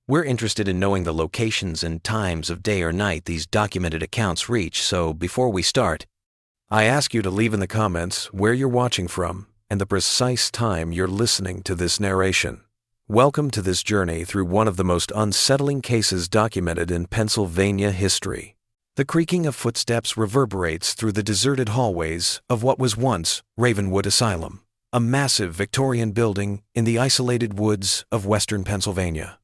We're interested in knowing the locations and times of day or night these documented accounts reach, so before we start, I ask you to leave in the comments where you're watching from and the precise time you're listening to this narration. Welcome to this journey through one of the most unsettling cases documented in Pennsylvania history. The creaking of footsteps reverberates through the deserted hallways of what was once Ravenwood Asylum, a massive Victorian building in the isolated woods of western Pennsylvania.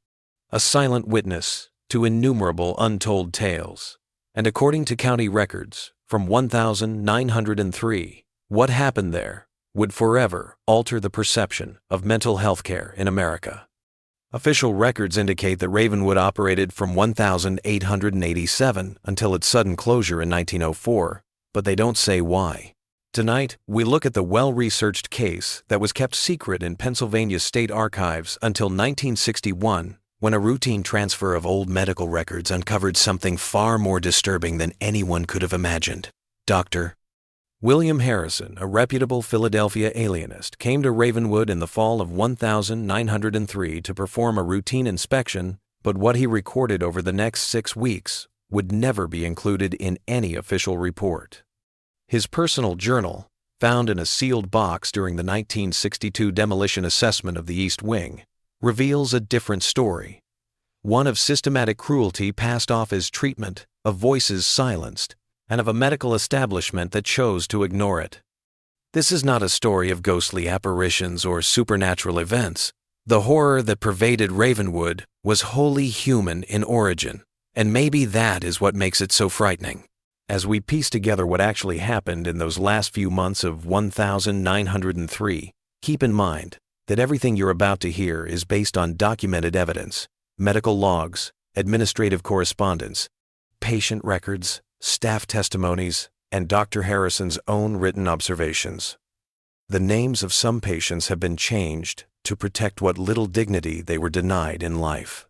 A silent witness to innumerable untold tales. And according to county records, from 1903, what happened there would forever alter the perception of mental health care in America. Official records indicate that Ravenwood operated from 1887 until its sudden closure in 1904, but they don't say why. Tonight, we look at the well-researched case that was kept secret in Pennsylvania State Archives until 1961, when a routine transfer of old medical records uncovered something far more disturbing than anyone could have imagined. Dr. William Harrison, a reputable Philadelphia alienist, came to Ravenwood in the fall of 1903 to perform a routine inspection, but what he recorded over the next 6 weeks would never be included in any official report. His personal journal, found in a sealed box during the 1962 demolition assessment of the East Wing, reveals a different story, one of systematic cruelty passed off as treatment, of voices silenced, and of a medical establishment that chose to ignore it. This is not a story of ghostly apparitions or supernatural events. The horror that pervaded Ravenwood was wholly human in origin, and maybe that is what makes it so frightening. As we piece together what actually happened in those last few months of 1903, keep in mind that everything you're about to hear is based on documented evidence, medical logs, administrative correspondence, patient records, staff testimonies, and Dr. Harrison's own written observations. The names of some patients have been changed to protect what little dignity they were denied in life.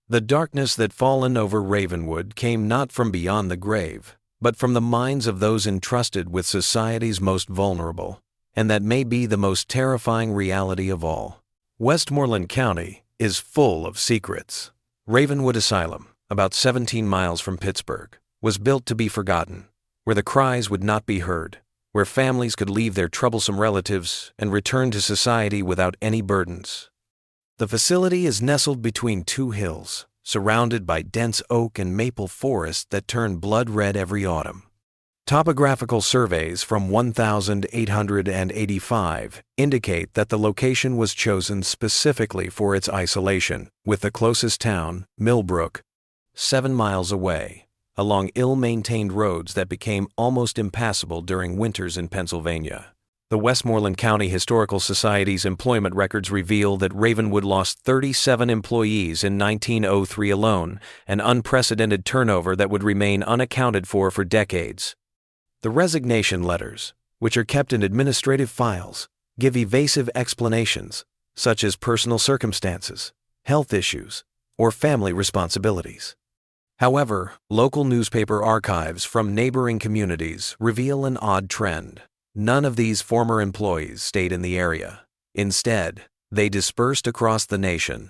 The darkness that fallen over Ravenwood came not from beyond the grave, but from the minds of those entrusted with society's most vulnerable, and that may be the most terrifying reality of all. Westmoreland County is full of secrets. Ravenwood Asylum, about 17 miles from Pittsburgh, was built to be forgotten, where the cries would not be heard, where families could leave their troublesome relatives and return to society without any burdens. The facility is nestled between two hills, surrounded by dense oak and maple forests that turn blood red every autumn. Topographical surveys from 1885 indicate that the location was chosen specifically for its isolation, with the closest town, Millbrook, 7 miles away, along ill-maintained roads that became almost impassable during winters in Pennsylvania. The Westmoreland County Historical Society's employment records reveal that Ravenwood lost 37 employees in 1903 alone, an unprecedented turnover that would remain unaccounted for decades. The resignation letters, which are kept in administrative files, give evasive explanations, such as personal circumstances, health issues, or family responsibilities. However, local newspaper archives from neighboring communities reveal an odd trend. None of these former employees stayed in the area. Instead, they dispersed across the nation,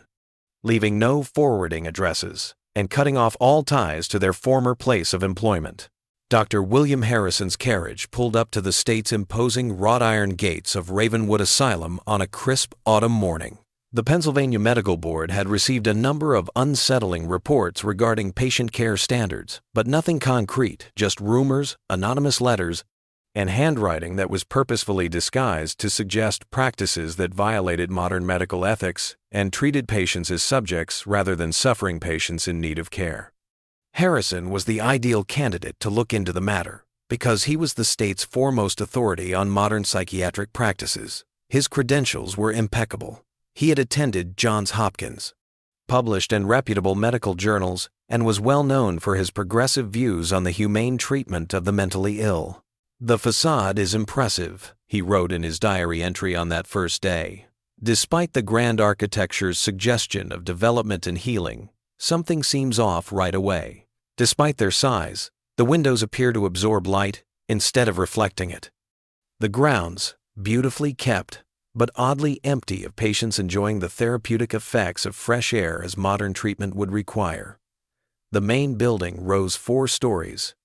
leaving no forwarding addresses and cutting off all ties to their former place of employment. Dr. William Harrison's carriage pulled up to the state's imposing wrought iron gates of Ravenwood Asylum on a crisp autumn morning. The Pennsylvania Medical Board had received a number of unsettling reports regarding patient care standards, but nothing concrete, just rumors, anonymous letters, and handwriting that was purposefully disguised to suggest practices that violated modern medical ethics and treated patients as subjects rather than suffering patients in need of care. Harrison was the ideal candidate to look into the matter because he was the state's foremost authority on modern psychiatric practices. His credentials were impeccable. He had attended Johns Hopkins, published in reputable medical journals, and was well known for his progressive views on the humane treatment of the mentally ill. "The facade is impressive," he wrote in his diary entry on that first day. "Despite the grand architecture's suggestion of development and healing, something seems off right away. Despite their size, the windows appear to absorb light instead of reflecting it. The grounds, beautifully kept, but oddly empty of patients enjoying the therapeutic effects of fresh air as modern treatment would require. The main building rose 4 stories,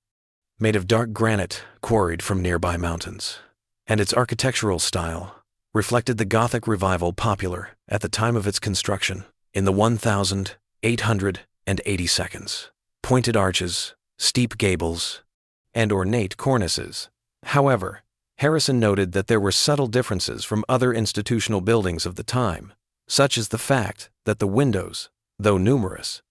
made of dark granite quarried from nearby mountains, and its architectural style reflected the Gothic revival popular at the time of its construction in the 1882. Pointed arches, steep gables, and ornate cornices. However, Harrison noted that there were subtle differences from other institutional buildings of the time, such as the fact that the windows, though numerous,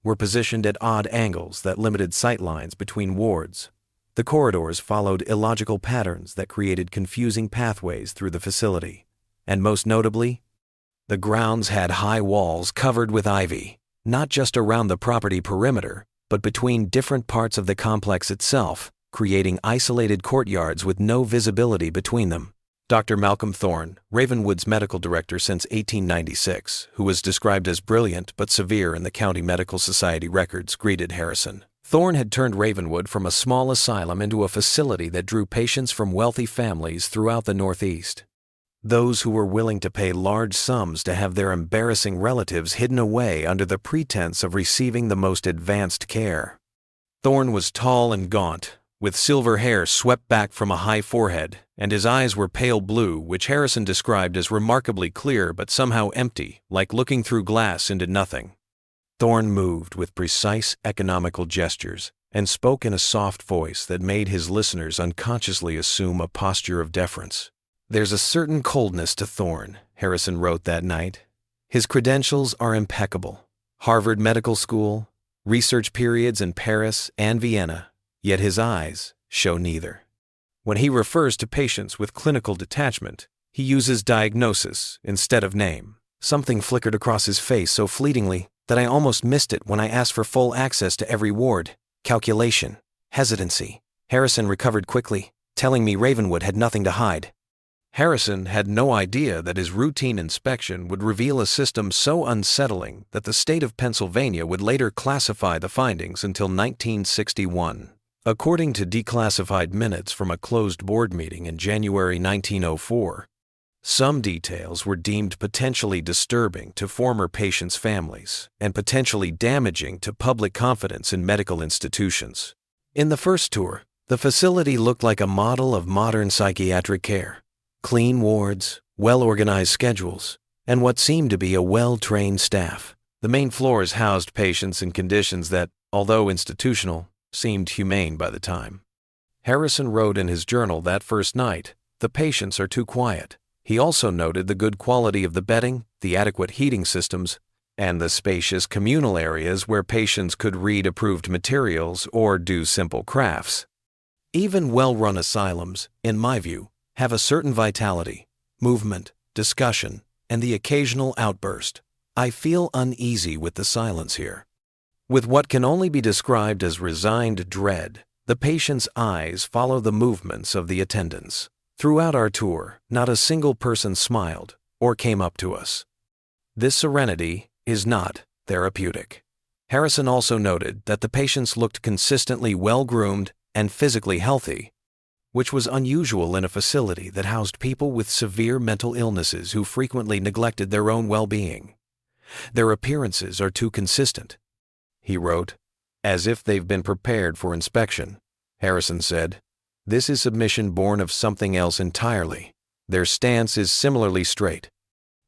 were positioned at odd angles that limited sight lines between wards. The corridors followed illogical patterns that created confusing pathways through the facility, and most notably, the grounds had high walls covered with ivy, not just around the property perimeter, but between different parts of the complex itself, creating isolated courtyards with no visibility between them. Dr. Malcolm Thorne, Ravenwood's medical director since 1896, who was described as brilliant but severe in the County Medical Society records, greeted Harrison. Thorne had turned Ravenwood from a small asylum into a facility that drew patients from wealthy families throughout the Northeast. Those who were willing to pay large sums to have their embarrassing relatives hidden away under the pretense of receiving the most advanced care. Thorne was tall and gaunt, with silver hair swept back from a high forehead, and his eyes were pale blue, which Harrison described as remarkably clear but somehow empty, like looking through glass into nothing. Thorne moved with precise, economical gestures and spoke in a soft voice that made his listeners unconsciously assume a posture of deference. "There's a certain coldness to Thorne," Harrison wrote that night. "His credentials are impeccable. Harvard Medical School, research periods in Paris and Vienna, yet his eyes show neither. When he refers to patients with clinical detachment, he uses diagnosis instead of name." Something flickered across his face so fleetingly that I almost missed it when I asked for full access to every ward. Calculation, hesitancy. Harrison recovered quickly, telling me Ravenwood had nothing to hide. Harrison had no idea that his routine inspection would reveal a system so unsettling that the state of Pennsylvania would later classify the findings until 1961. According to declassified minutes from a closed board meeting in January 1904, some details were deemed potentially disturbing to former patients' families and potentially damaging to public confidence in medical institutions. In the first tour, the facility looked like a model of modern psychiatric care. Clean wards, well-organized schedules, and what seemed to be a well-trained staff. The main floors housed patients in conditions that, although institutional, seemed humane by the time. Harrison wrote in his journal that first night, "The patients are too quiet." He also noted the good quality of the bedding, the adequate heating systems, and the spacious communal areas where patients could read approved materials or do simple crafts. Even well-run asylums, in my view, have a certain vitality, movement, discussion, and the occasional outburst. I feel uneasy with the silence here. With what can only be described as resigned dread, the patient's eyes follow the movements of the attendants. Throughout our tour, not a single person smiled or came up to us. This serenity is not therapeutic. Harrison also noted that the patients looked consistently well-groomed and physically healthy, which was unusual in a facility that housed people with severe mental illnesses who frequently neglected their own well-being. "Their appearances are too consistent," he wrote, "as if they've been prepared for inspection." Harrison said, "This is submission born of something else entirely. Their stance is similarly straight,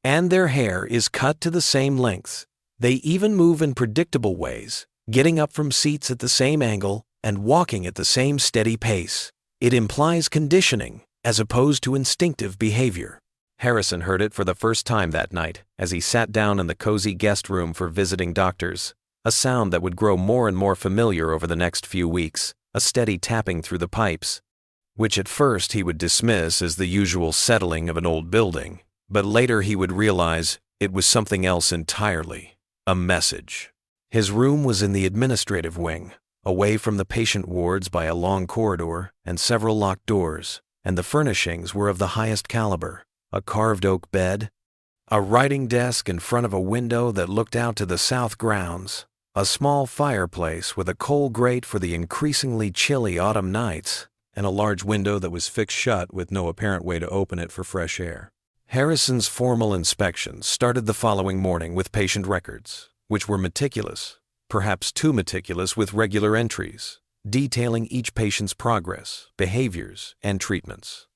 and their hair is cut to the same lengths. They even move in predictable ways, getting up from seats at the same angle and walking at the same steady pace. It implies conditioning as opposed to instinctive behavior." Harrison heard it for the first time that night as he sat down in the cozy guest room for visiting doctors, a sound that would grow more and more familiar over the next few weeks, a steady tapping through the pipes, which at first he would dismiss as the usual settling of an old building, but later he would realize it was something else entirely, a message. His room was in the administrative wing, away from the patient wards by a long corridor and several locked doors, and the furnishings were of the highest caliber: a carved oak bed, a writing desk in front of a window that looked out to the south grounds, a small fireplace with a coal grate for the increasingly chilly autumn nights, and a large window that was fixed shut with no apparent way to open it for fresh air. Harrison's formal inspection started the following morning with patient records, which were meticulous, perhaps too meticulous, with regular entries, detailing each patient's progress, behaviors, and treatments.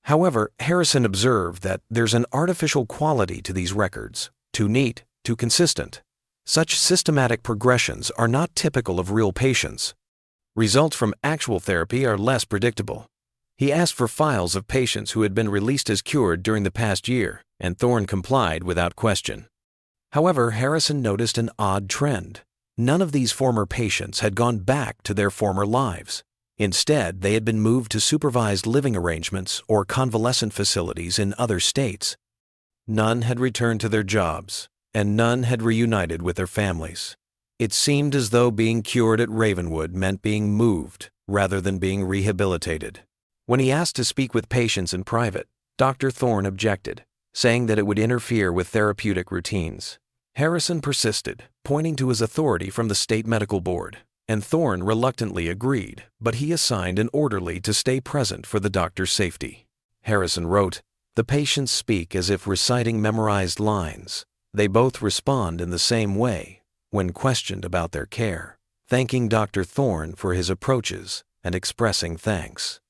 However, Harrison observed that there's an artificial quality to these records, too neat, too consistent. Such systematic progressions are not typical of real patients. Results from actual therapy are less predictable. He asked for files of patients who had been released as cured during the past year, and Thorne complied without question. However, Harrison noticed an odd trend. None of these former patients had gone back to their former lives. Instead, they had been moved to supervised living arrangements or convalescent facilities in other states. None had returned to their jobs, and none had reunited with their families. It seemed as though being cured at Ravenwood meant being moved rather than being rehabilitated. When he asked to speak with patients in private, Dr. Thorne objected, saying that it would interfere with therapeutic routines. Harrison persisted, pointing to his authority from the state medical board, and Thorne reluctantly agreed, but he assigned an orderly to stay present for the doctor's safety. Harrison wrote, "The patients speak as if reciting memorized lines. They both respond in the same way when questioned about their care, thanking Dr. Thorne for his approaches and expressing thanks."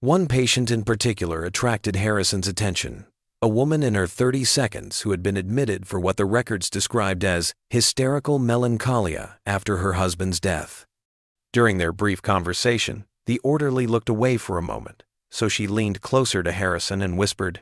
One patient in particular attracted Harrison's attention, a woman in her 30s who had been admitted for what the records described as hysterical melancholia after her husband's death. During their brief conversation, the orderly looked away for a moment, so she leaned closer to Harrison and whispered,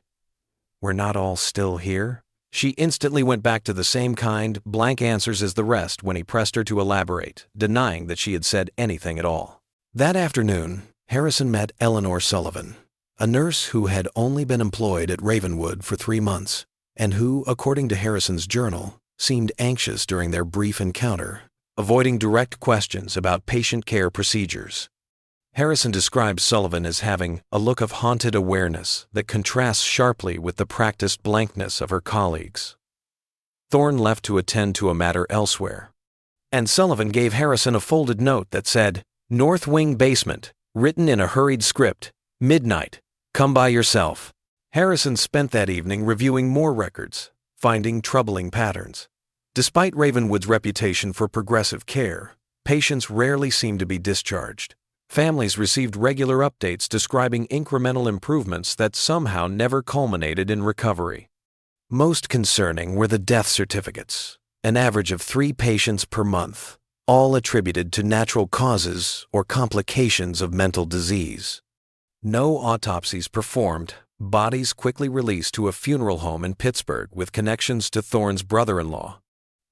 "We're not all still here?" She instantly went back to the same kind, blank answers as the rest when he pressed her to elaborate, denying that she had said anything at all. That afternoon, Harrison met Eleanor Sullivan, a nurse who had only been employed at Ravenwood for 3 months, and who, according to Harrison's journal, seemed anxious during their brief encounter, avoiding direct questions about patient care procedures. Harrison describes Sullivan as having a look of haunted awareness that contrasts sharply with the practiced blankness of her colleagues. Thorne left to attend to a matter elsewhere, and Sullivan gave Harrison a folded note that said, "North Wing Basement, written in a hurried script, midnight, come by yourself." Harrison spent that evening reviewing more records, finding troubling patterns. Despite Ravenwood's reputation for progressive care, patients rarely seemed to be discharged. Families received regular updates describing incremental improvements that somehow never culminated in recovery. Most concerning were the death certificates, an average of 3 patients per month, all attributed to natural causes or complications of mental disease. No autopsies performed, bodies quickly released to a funeral home in Pittsburgh with connections to Thorne's brother-in-law.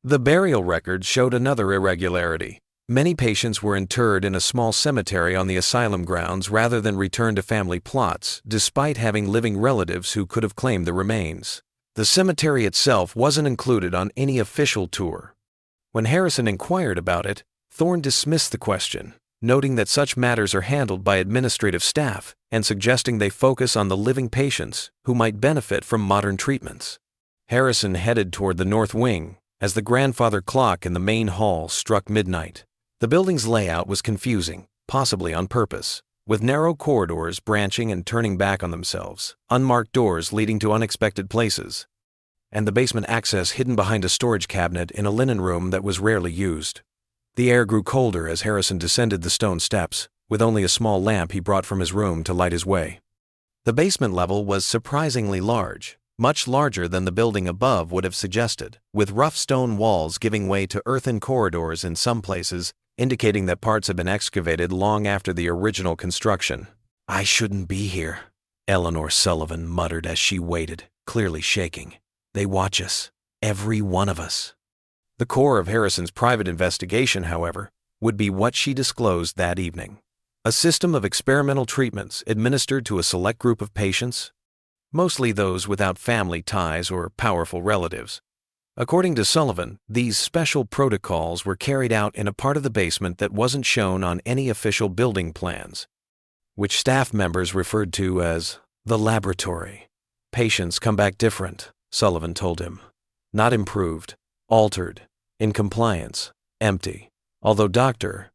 The burial record showed another irregularity. Many patients were interred in a small cemetery on the asylum grounds rather than returned to family plots, despite having living relatives who could have claimed the remains. The cemetery itself wasn't included on any official tour. When Harrison inquired about it, Thorne dismissed the question, noting that such matters are handled by administrative staff and suggesting they focus on the living patients who might benefit from modern treatments. Harrison headed toward the north wing as the grandfather clock in the main hall struck midnight. The building's layout was confusing, possibly on purpose, with narrow corridors branching and turning back on themselves, unmarked doors leading to unexpected places, and the basement access hidden behind a storage cabinet in a linen room that was rarely used. The air grew colder as Harrison descended the stone steps, with only a small lamp he brought from his room to light his way. The basement level was surprisingly large, much larger than the building above would have suggested, with rough stone walls giving way to earthen corridors in some places, indicating that parts had been excavated long after the original construction. "I shouldn't be here," Eleanor Sullivan muttered as she waited, clearly shaking. "They watch us, every one of us." The core of Harrison's private investigation, however, would be what she disclosed that evening. A system of experimental treatments administered to a select group of patients, mostly those without family ties or powerful relatives. According to Sullivan, these special protocols were carried out in a part of the basement that wasn't shown on any official building plans, which staff members referred to as the laboratory. "Patients come back different," Sullivan told him. "Not improved, altered, in compliance, empty. Although Dr.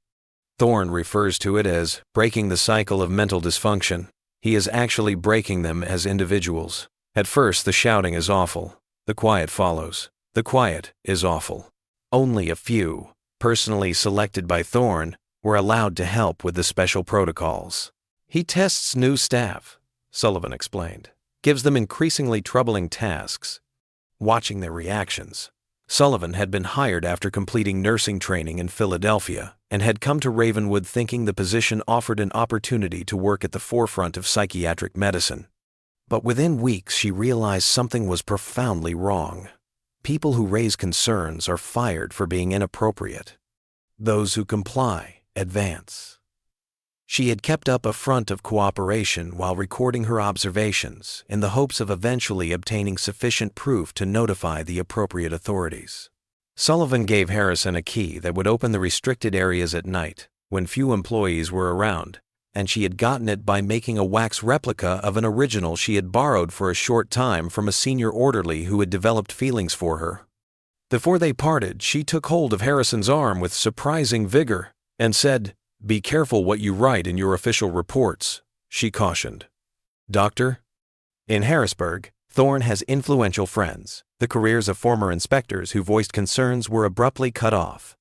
Thorne refers to it as breaking the cycle of mental dysfunction, he is actually breaking them as individuals. At first, the shouting is awful. The quiet follows. The quiet is awful. Only a few, personally selected by Thorne, were allowed to help with the special protocols. He tests new staff, Sullivan explained, gives them increasingly troubling tasks, watching their reactions. Sullivan had been hired after completing nursing training in Philadelphia and had come to Ravenwood thinking the position offered an opportunity to work at the forefront of psychiatric medicine. But within weeks she realized something was profoundly wrong. People who raise concerns are fired for being inappropriate. Those who comply advance. She had kept up a front of cooperation while recording her observations in the hopes of eventually obtaining sufficient proof to notify the appropriate authorities. Sullivan gave Harrison a key that would open the restricted areas at night when few employees were around, and she had gotten it by making a wax replica of an original she had borrowed for a short time from a senior orderly who had developed feelings for her. Before they parted, she took hold of Harrison's arm with surprising vigor and said, "Be careful what you write in your official reports," she cautioned. Doctor? In Harrisburg, Thorne has influential friends. The careers of former inspectors who voiced concerns were abruptly cut off.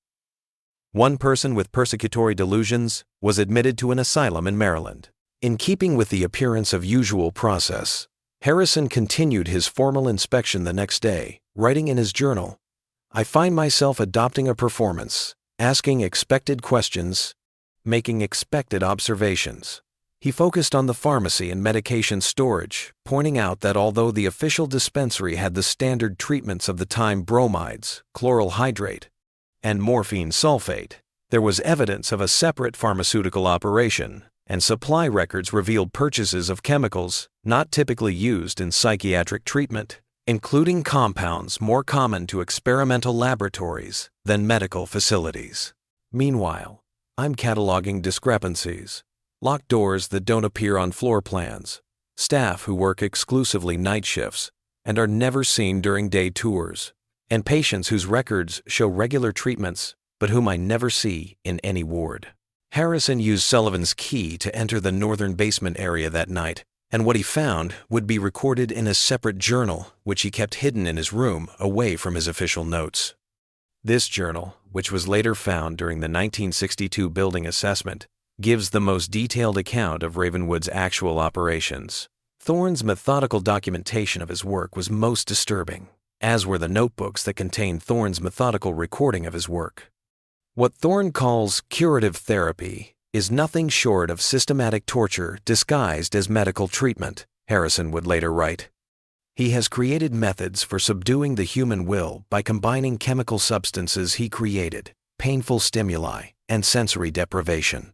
One person with persecutory delusions was admitted to an asylum in Maryland. In keeping with the appearance of usual process, Harrison continued his formal inspection the next day, writing in his journal, "I find myself adopting a performance, asking expected questions, making expected observations." He focused on the pharmacy and medication storage, pointing out that although the official dispensary had the standard treatments of the time bromides, chloral hydrate, and morphine sulfate, there was evidence of a separate pharmaceutical operation, and supply records revealed purchases of chemicals not typically used in psychiatric treatment, including compounds more common to experimental laboratories than medical facilities. Meanwhile, I'm cataloging discrepancies, locked doors that don't appear on floor plans, staff who work exclusively night shifts and are never seen during day tours, and patients whose records show regular treatments but whom I never see in any ward. Harrison used Sullivan's key to enter the northern basement area that night, and what he found would be recorded in a separate journal which he kept hidden in his room away from his official notes. This journal, which was later found during the 1962 building assessment, gives the most detailed account of Ravenwood's actual operations. Thorne's methodical documentation of his work was most disturbing, as were the notebooks that contained Thorne's methodical recording of his work. What Thorne calls curative therapy is nothing short of systematic torture disguised as medical treatment, Harrison would later write. He has created methods for subduing the human will by combining chemical substances he created, painful stimuli, and sensory deprivation.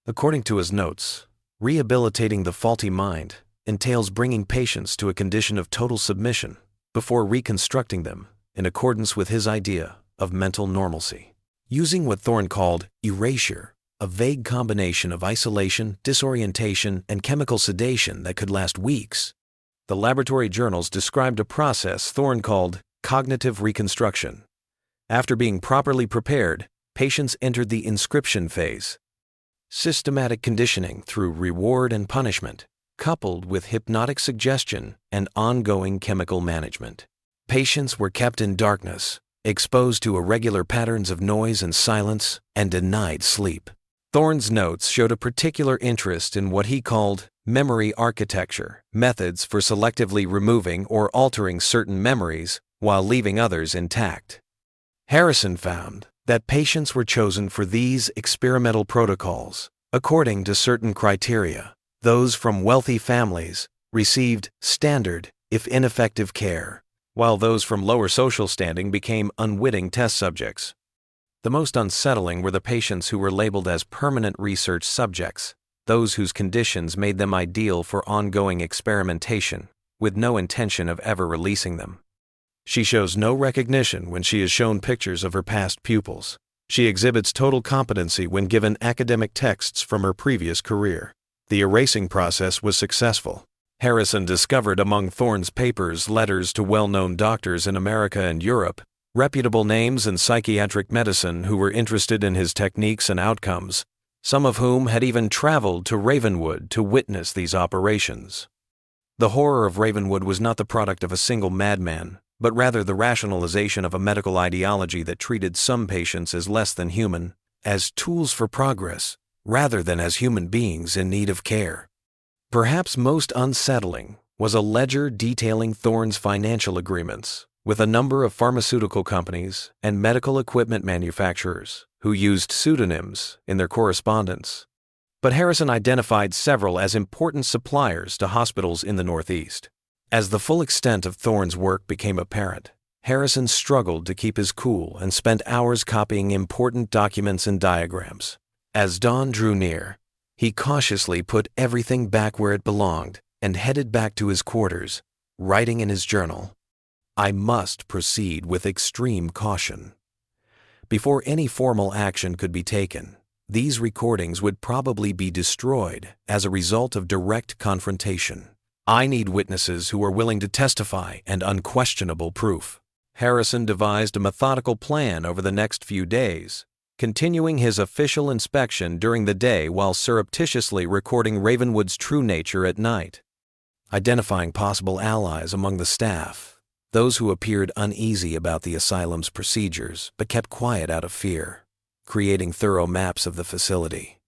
According to his notes, rehabilitating the faulty mind entails bringing patients to a condition of total submission before reconstructing them in accordance with his idea of mental normalcy. Using what Thorne called erasure, a vague combination of isolation, disorientation, and chemical sedation that could last weeks, the laboratory journals described a process Thorne called cognitive reconstruction. After being properly prepared, patients entered the inscription phase, systematic conditioning through reward and punishment, coupled with hypnotic suggestion and ongoing chemical management. Patients were kept in darkness, exposed to irregular patterns of noise and silence, and denied sleep. Thorne's notes showed a particular interest in what he called memory architecture, methods for selectively removing or altering certain memories while leaving others intact. Harrison found that patients were chosen for these experimental protocols according to certain criteria. Those from wealthy families received standard, if ineffective, care, while those from lower social standing became unwitting test subjects. The most unsettling were the patients who were labeled as permanent research subjects, those whose conditions made them ideal for ongoing experimentation, with no intention of ever releasing them. She shows no recognition when she is shown pictures of her past pupils. She exhibits total competency when given academic texts from her previous career. The erasing process was successful. Harrison discovered among Thorne's papers letters to well-known doctors in America and Europe, reputable names in psychiatric medicine who were interested in his techniques and outcomes, some of whom had even traveled to Ravenwood to witness these operations. The horror of Ravenwood was not the product of a single madman, but rather the rationalization of a medical ideology that treated some patients as less than human, as tools for progress, rather than as human beings in need of care. Perhaps most unsettling was a ledger detailing Thorne's financial agreements with a number of pharmaceutical companies and medical equipment manufacturers who used pseudonyms in their correspondence. But Harrison identified several as important suppliers to hospitals in the Northeast. As the full extent of Thorne's work became apparent, Harrison struggled to keep his cool and spent hours copying important documents and diagrams. As dawn drew near, he cautiously put everything back where it belonged and headed back to his quarters, writing in his journal, "I must proceed with extreme caution." Before any formal action could be taken, these recordings would probably be destroyed as a result of direct confrontation. I need witnesses who are willing to testify and unquestionable proof. Harrison devised a methodical plan over the next few days, continuing his official inspection during the day while surreptitiously recording Ravenwood's true nature at night. Identifying possible allies among the staff, those who appeared uneasy about the asylum's procedures but kept quiet out of fear, creating thorough maps of the facility,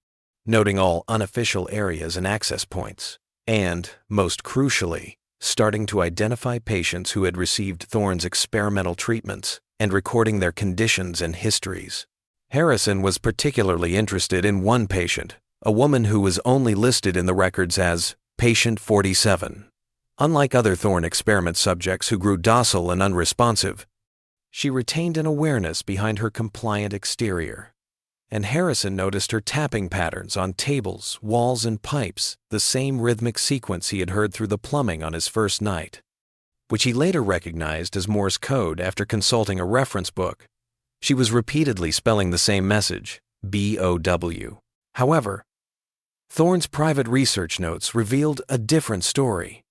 noting all unofficial areas and access points, and, most crucially, starting to identify patients who had received Thorne's experimental treatments and recording their conditions and histories. Harrison was particularly interested in one patient, a woman who was only listed in the records as Patient 47. Unlike other Thorne experiment subjects who grew docile and unresponsive, she retained an awareness behind her compliant exterior. And Harrison noticed her tapping patterns on tables, walls, and pipes, the same rhythmic sequence he had heard through the plumbing on his first night, which he later recognized as Morse code after consulting a reference book. She was repeatedly spelling the same message, BOW. However, Thorne's private research notes revealed a different story.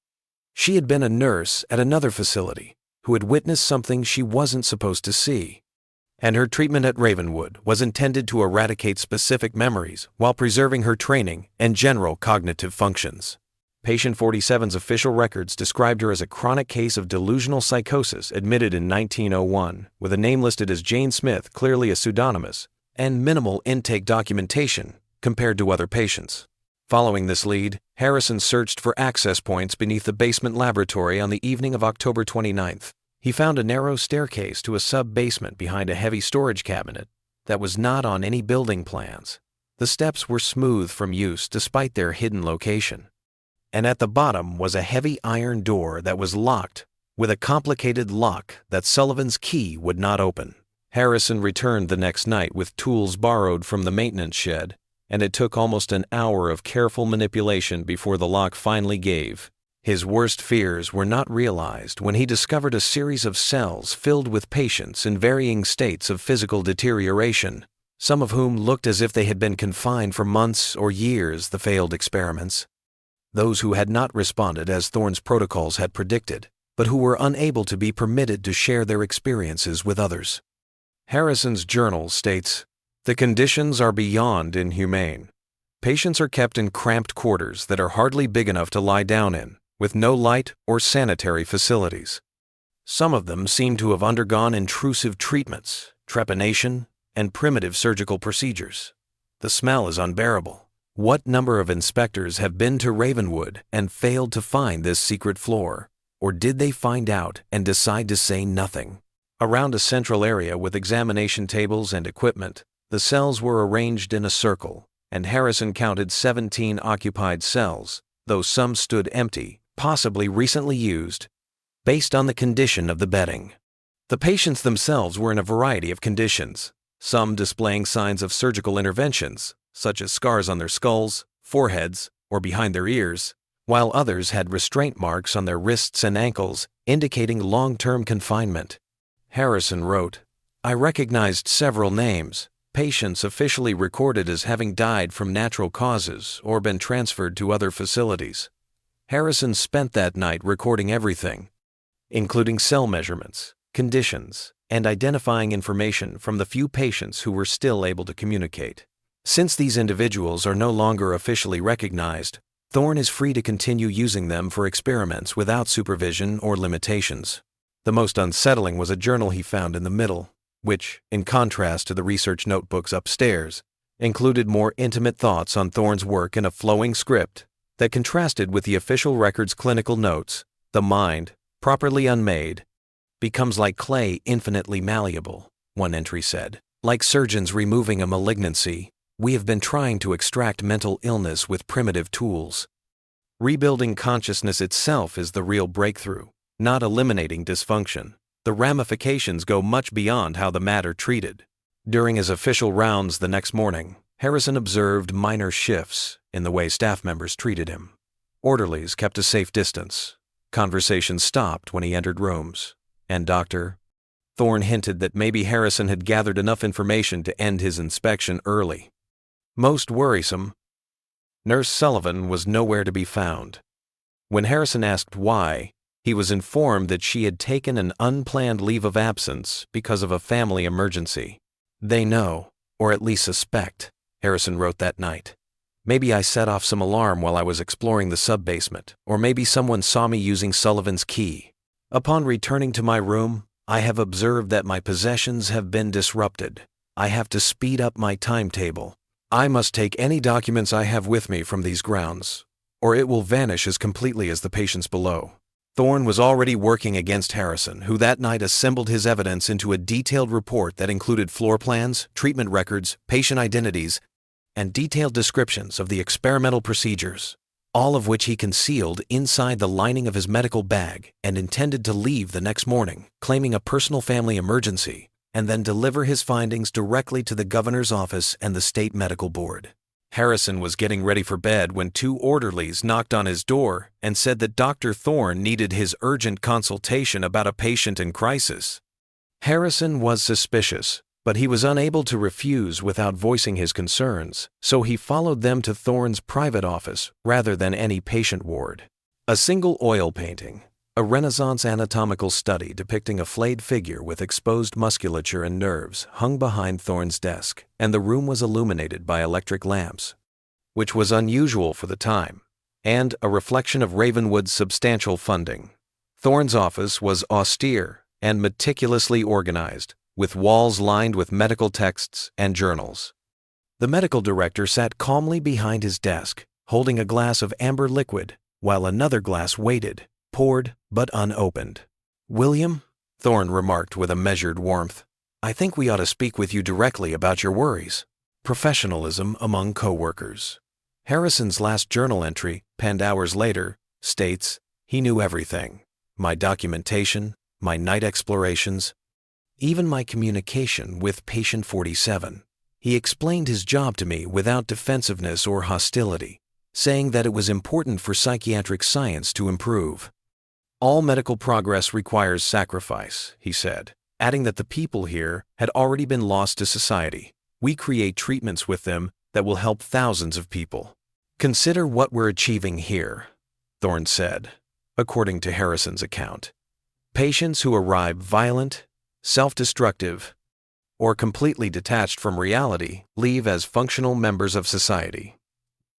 She had been a nurse at another facility who had witnessed something she wasn't supposed to see, and her treatment at Ravenwood was intended to eradicate specific memories while preserving her training and general cognitive functions. Patient 47's official records described her as a chronic case of delusional psychosis admitted in 1901, with a name listed as Jane Smith, clearly a pseudonymous, and minimal intake documentation compared to other patients. Following this lead, Harrison searched for access points beneath the basement laboratory on the evening of October 29th. He found a narrow staircase to a sub-basement behind a heavy storage cabinet that was not on any building plans. The steps were smooth from use despite their hidden location. And at the bottom was a heavy iron door that was locked with a complicated lock that Sullivan's key would not open. Harrison returned the next night with tools borrowed from the maintenance shed, and it took almost an hour of careful manipulation before the lock finally gave. His worst fears were not realized when he discovered a series of cells filled with patients in varying states of physical deterioration, some of whom looked as if they had been confined for months or years, the failed experiments. Those who had not responded as Thorne's protocols had predicted, but who were unable to be permitted to share their experiences with others. Harrison's journal states, "The conditions are beyond inhumane. Patients are kept in cramped quarters that are hardly big enough to lie down in, with no light or sanitary facilities. Some of them seem to have undergone intrusive treatments, trepanation, and primitive surgical procedures. The smell is unbearable. What number of inspectors have been to Ravenwood and failed to find this secret floor? Or did they find out and decide to say nothing?" Around a central area with examination tables and equipment, the cells were arranged in a circle, and Harrison counted 17 occupied cells, though some stood empty, possibly recently used, based on the condition of the bedding. The patients themselves were in a variety of conditions, some displaying signs of surgical interventions, such as scars on their skulls, foreheads, or behind their ears, while others had restraint marks on their wrists and ankles, indicating long-term confinement. Harrison wrote, "I recognized several names, patients officially recorded as having died from natural causes or been transferred to other facilities." Harrison spent that night recording everything, including cell measurements, conditions, and identifying information from the few patients who were still able to communicate. Since these individuals are no longer officially recognized, Thorne is free to continue using them for experiments without supervision or limitations. The most unsettling was a journal he found in the middle, which, in contrast to the research notebooks upstairs, included more intimate thoughts on Thorne's work in a flowing script that contrasted with the official record's clinical notes. The mind, properly unmade, becomes like clay infinitely malleable, one entry said. Like surgeons removing a malignancy, we have been trying to extract mental illness with primitive tools. Rebuilding consciousness itself is the real breakthrough, not eliminating dysfunction. The ramifications go much beyond how the matter treated. During his official rounds the next morning, Harrison observed minor shifts in the way staff members treated him. Orderlies kept a safe distance. Conversations stopped when he entered rooms. And Dr. Thorne hinted that maybe Harrison had gathered enough information to end his inspection early. Most worrisome, Nurse Sullivan was nowhere to be found. When Harrison asked why, he was informed that she had taken an unplanned leave of absence because of a family emergency. They know, or at least suspect, Harrison wrote that night. Maybe I set off some alarm while I was exploring the sub-basement, or maybe someone saw me using Sullivan's key. Upon returning to my room, I have observed that my possessions have been disrupted. I have to speed up my timetable. I must take any documents I have with me from these grounds, or it will vanish as completely as the patients below. Thorne was already working against Harrison, who that night assembled his evidence into a detailed report that included floor plans, treatment records, patient identities, and detailed descriptions of the experimental procedures, all of which he concealed inside the lining of his medical bag and intended to leave the next morning, claiming a personal family emergency, and then deliver his findings directly to the governor's office and the state medical board. Harrison was getting ready for bed when 2 orderlies knocked on his door and said that Dr. Thorne needed his urgent consultation about a patient in crisis. Harrison was suspicious, but he was unable to refuse without voicing his concerns, so he followed them to Thorne's private office rather than any patient ward. A single oil painting, a Renaissance anatomical study depicting a flayed figure with exposed musculature and nerves, hung behind Thorne's desk, and the room was illuminated by electric lamps, which was unusual for the time, and a reflection of Ravenwood's substantial funding. Thorne's office was austere and meticulously organized, with walls lined with medical texts and journals. The medical director sat calmly behind his desk, holding a glass of amber liquid, while another glass waited, poured but unopened. "William," Thorne remarked with a measured warmth, "I think we ought to speak with you directly about your worries." Professionalism among co-workers. Harrison's last journal entry, penned hours later, states, "He knew everything. My documentation, my night explorations, even my communication with patient 47. He explained his job to me without defensiveness or hostility, saying that it was important for psychiatric science to improve. All medical progress requires sacrifice, he said, adding that the people here had already been lost to society. We create treatments with them that will help thousands of people. Consider what we're achieving here, Thorne said, according to Harrison's account. Patients who arrive violent, self-destructive, or completely detached from reality leave as functional members of society.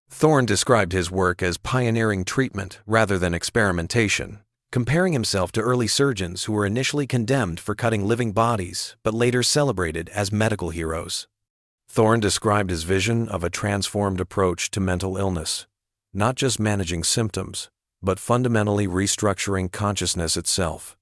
Thorne described his work as pioneering treatment rather than experimentation, comparing himself to early surgeons who were initially condemned for cutting living bodies but later celebrated as medical heroes. Thorne described his vision of a transformed approach to mental illness, not just managing symptoms, but fundamentally restructuring consciousness itself.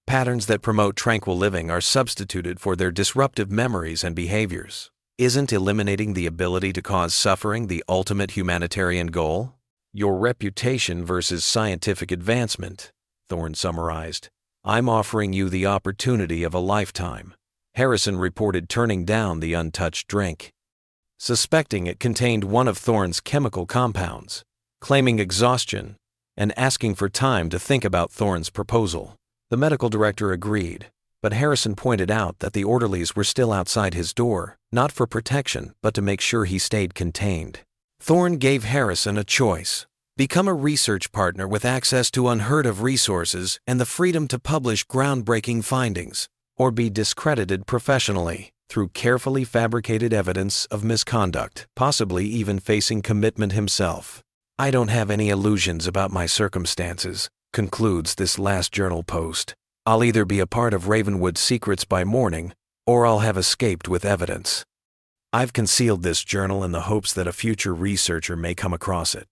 Patterns that promote tranquil living are substituted for their disruptive memories and behaviors. Isn't eliminating the ability to cause suffering the ultimate humanitarian goal? Your reputation versus scientific advancement, Thorne summarized. I'm offering you the opportunity of a lifetime. Harrison reported turning down the untouched drink, suspecting it contained one of Thorne's chemical compounds, claiming exhaustion, and asking for time to think about Thorne's proposal. The medical director agreed, but Harrison pointed out that the orderlies were still outside his door, not for protection, but to make sure he stayed contained. Thorne gave Harrison a choice: become a research partner with access to unheard-of resources and the freedom to publish groundbreaking findings, or be discredited professionally through carefully fabricated evidence of misconduct, possibly even facing commitment himself. I don't have any illusions about my circumstances, concludes this last journal post. I'll either be a part of Ravenwood's secrets by morning, or I'll have escaped with evidence. I've concealed this journal in the hopes that a future researcher may come across it.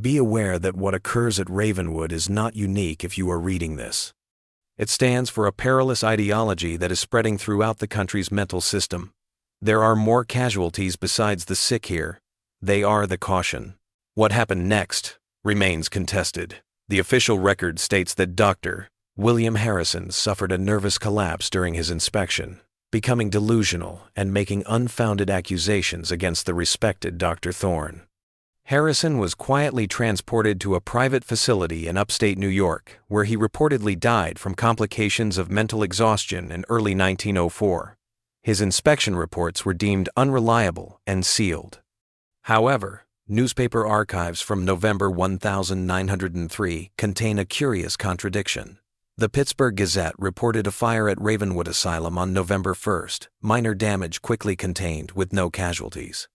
Be aware that what occurs at Ravenwood is not unique if you are reading this. It stands for a perilous ideology that is spreading throughout the country's mental system. There are more casualties besides the sick here. They are the caution. What happened next remains contested. The official record states that Dr. William Harrison suffered a nervous collapse during his inspection, becoming delusional and making unfounded accusations against the respected Dr. Thorne. Harrison was quietly transported to a private facility in upstate New York, where he reportedly died from complications of mental exhaustion in early 1904. His inspection reports were deemed unreliable and sealed. However, newspaper archives from November 1903 contain a curious contradiction. The Pittsburgh Gazette reported a fire at Ravenwood Asylum on November 1st, minor damage quickly contained with no casualties.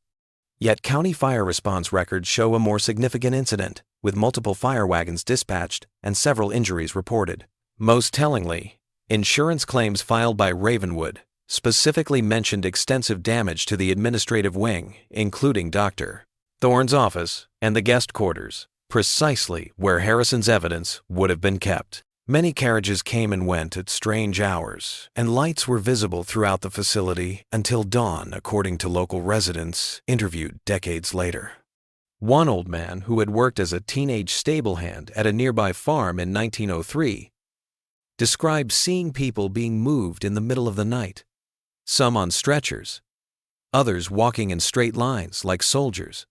Yet county fire response records show a more significant incident, with multiple fire wagons dispatched and several injuries reported. Most tellingly, insurance claims filed by Ravenwood specifically mentioned extensive damage to the administrative wing, including Dr. Thorne's office and the guest quarters, precisely where Harrison's evidence would have been kept. Many carriages came and went at strange hours, and lights were visible throughout the facility until dawn, according to local residents interviewed decades later. One old man who had worked as a teenage stable hand at a nearby farm in 1903 described seeing people being moved in the middle of the night, some on stretchers, others walking in straight lines like soldiers,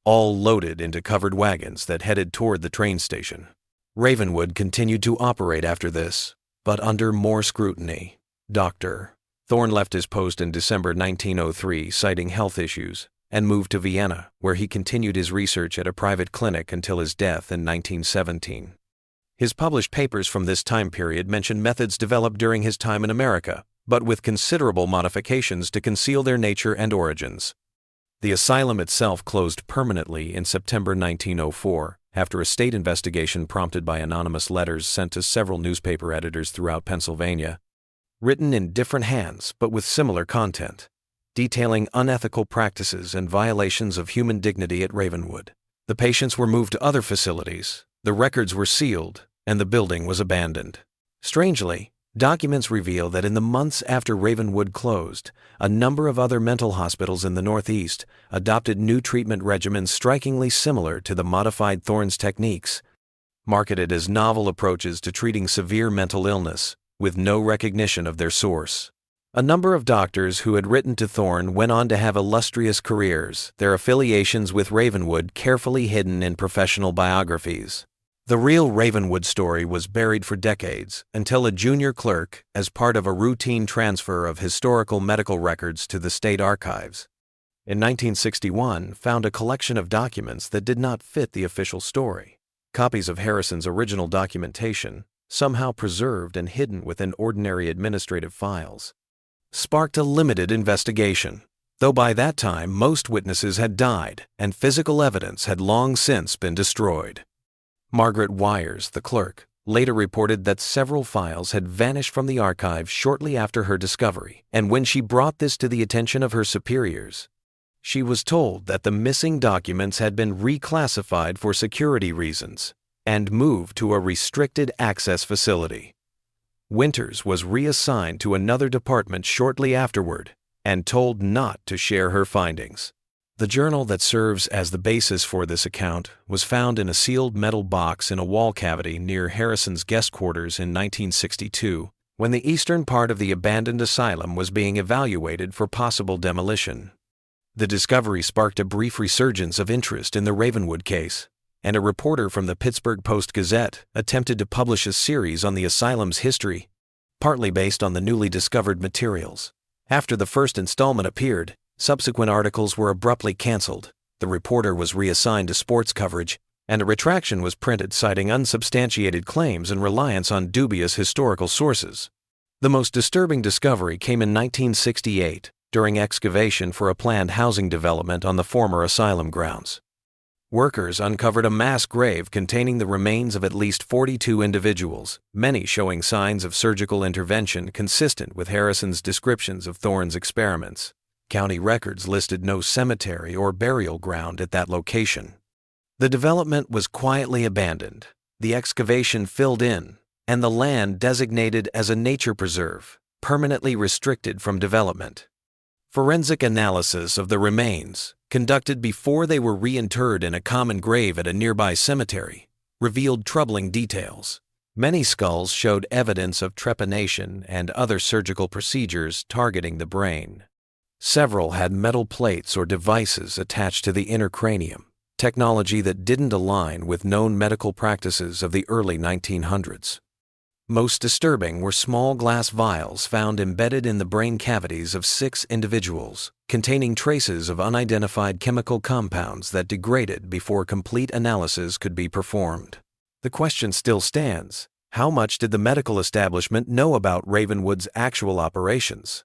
all loaded into covered wagons that headed toward the train station. Ravenwood continued to operate after this, but under more scrutiny. Dr. Thorne left his post in December 1903 citing health issues and moved to Vienna, where he continued his research at a private clinic until his death in 1917. His published papers from this time period mention methods developed during his time in America, but with considerable modifications to conceal their nature and origins. The asylum itself closed permanently in September 1904, after a state investigation prompted by anonymous letters sent to several newspaper editors throughout Pennsylvania, written in different hands but with similar content, detailing unethical practices and violations of human dignity at Ravenwood. The patients were moved to other facilities, the records were sealed, and the building was abandoned. Strangely, documents reveal that in the months after Ravenwood closed, a number of other mental hospitals in the Northeast adopted new treatment regimens strikingly similar to the modified Thorne's techniques, marketed as novel approaches to treating severe mental illness, with no recognition of their source. A number of doctors who had written to Thorne went on to have illustrious careers, their affiliations with Ravenwood carefully hidden in professional biographies. The real Ravenwood story was buried for decades until a junior clerk, as part of a routine transfer of historical medical records to the state archives, in 1961 found a collection of documents that did not fit the official story. Copies of Harrison's original documentation, somehow preserved and hidden within ordinary administrative files, sparked a limited investigation, though by that time most witnesses had died and physical evidence had long since been destroyed. Margaret Wires, the clerk, later reported that several files had vanished from the archive shortly after her discovery, and when she brought this to the attention of her superiors, she was told that the missing documents had been reclassified for security reasons and moved to a restricted access facility. Winters was reassigned to another department shortly afterward and told not to share her findings. The journal that serves as the basis for this account was found in a sealed metal box in a wall cavity near Harrison's guest quarters in 1962, when the eastern part of the abandoned asylum was being evaluated for possible demolition. The discovery sparked a brief resurgence of interest in the Ravenwood case, and a reporter from the Pittsburgh Post-Gazette attempted to publish a series on the asylum's history, partly based on the newly discovered materials. After the first installment appeared, subsequent articles were abruptly canceled, the reporter was reassigned to sports coverage, and a retraction was printed citing unsubstantiated claims and reliance on dubious historical sources. The most disturbing discovery came in 1968 during excavation for a planned housing development on the former asylum grounds. Workers uncovered a mass grave containing the remains of at least 42 individuals, many showing signs of surgical intervention consistent with Harrison's descriptions of Thorne's experiments. County records listed no cemetery or burial ground at that location. The development was quietly abandoned, the excavation filled in, and the land designated as a nature preserve, permanently restricted from development. Forensic analysis of the remains, conducted before they were reinterred in a common grave at a nearby cemetery, revealed troubling details. Many skulls showed evidence of trepanation and other surgical procedures targeting the brain. Several had metal plates or devices attached to the inner cranium, technology that didn't align with known medical practices of the early 1900s. Most disturbing were small glass vials found embedded in the brain cavities of 6 individuals, containing traces of unidentified chemical compounds that degraded before complete analysis could be performed. The question still stands: how much did the medical establishment know about Ravenwood's actual operations?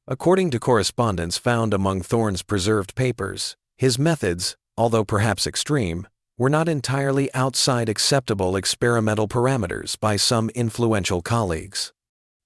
According to correspondence found among Thorne's preserved papers, his methods, although perhaps extreme, were not entirely outside acceptable experimental parameters by some influential colleagues.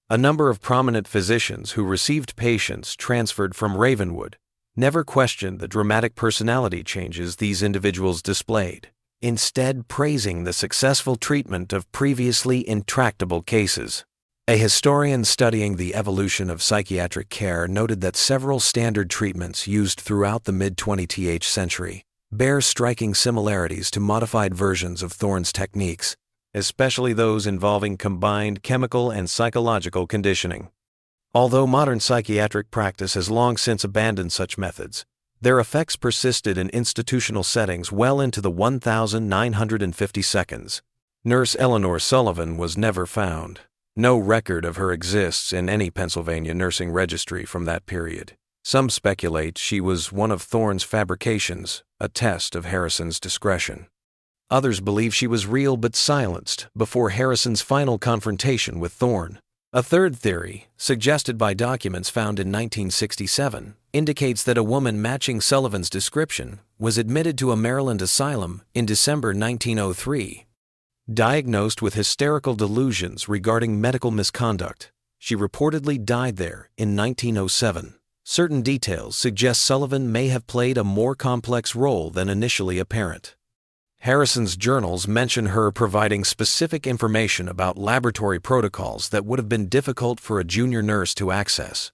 A number of prominent physicians who received patients transferred from Ravenwood never questioned the dramatic personality changes these individuals displayed, instead praising the successful treatment of previously intractable cases. A historian studying the evolution of psychiatric care noted that several standard treatments used throughout the mid-20th century bear striking similarities to modified versions of Thorne's techniques, especially those involving combined chemical and psychological conditioning. Although modern psychiatric practice has long since abandoned such methods, their effects persisted in institutional settings well into the 1950s. Nurse Eleanor Sullivan was never found. No record of her exists in any Pennsylvania nursing registry from that period. Some speculate she was one of Thorne's fabrications, a test of Harrison's discretion. Others believe she was real but silenced before Harrison's final confrontation with Thorne. A third theory, suggested by documents found in 1967, indicates that a woman matching Sullivan's description was admitted to a Maryland asylum in December 1903. Diagnosed with hysterical delusions regarding medical misconduct, she reportedly died there in 1907. Certain details suggest Sullivan may have played a more complex role than initially apparent. Harrison's journals mention her providing specific information about laboratory protocols that would have been difficult for a junior nurse to access.